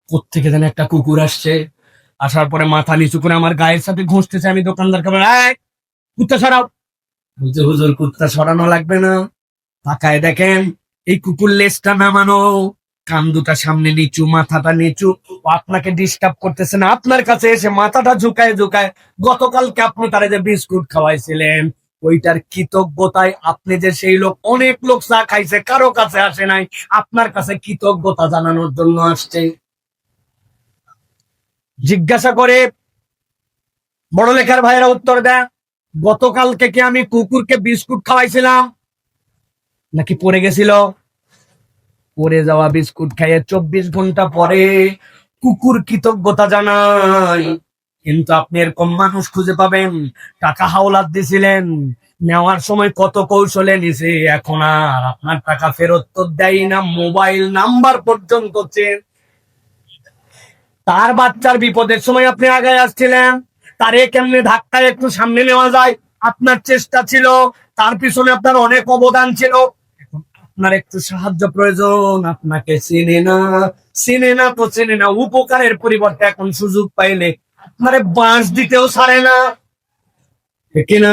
কোত্থেকে যেন একটা কুকুর আসছে, আসার পরে মাথা নিচু করে আমার গায়ের সাথে ঘষতেছে। আমি দোকানদারকে বলি, এই কুত্তা সরাও। বলছে, হুজুর কুত্তা সরানো লাগবে না, তাকায় দেখেন এই কুকুর লেজটা নামানো, কান দুটা সামনে নিচু, মাথাটা নিচু। ও আপনাকে ডিস্টার্ব করতেছে না, আপনার কাছে এসে মাথাটা ঝুঁকায় ঝুঁকায়। গতকালকে আপনি তারা যে বিস্কুট খাওয়াইছিলেন, ওইটার কৃতজ্ঞতায় আপনি যে সেই লোক, অনেক লোক চা খাইছে, কারো কাছে আসে নাই, আপনার কাছে কৃতজ্ঞতা জানানোর জন্য আসছে। জিজ্ঞাসা করে বড় লেখার ভাইয়েরা উত্তর দেয়, গতকালকে কি আমি কুকুরকে বিস্কুট খাওয়াইছিলাম নাকি পড়ে গেছিল? পড়ে যাওয়া বিস্কুট খাইয়ে 24 ঘন্টা পরে কুকুর কৃতজ্ঞতা জানায়। কিন্তু আপনি এরকম মানুষ খুঁজে পাবেন, টাকা হাওলাত দিছিলেন, নেওয়ার সময় কত কৌশলে নিছে, এখন আর আপনার টাকা ফেরত তো দেয় না, মোবাইল নাম্বার পর্যন্ত চেঞ্জ। তার বাচ্চার বিপদের সময় আপনি আগে আসছিলেন, তারে কেমনে ধাক্কায় একটু সামনে নেওয়া যায় আপনার চেষ্টা ছিল, তার পিছনে আপনার অনেক অবদান ছিল। আপনার একটু সাহায্য প্রয়োজন, আপনাকে চিনে না, চিনে না তো চিনে না, উপকারের পরিবর্তে এখন সুযোগ পাইলে আপনারে বাঁশ দিতেও ছাড়ে না, ঠিক না?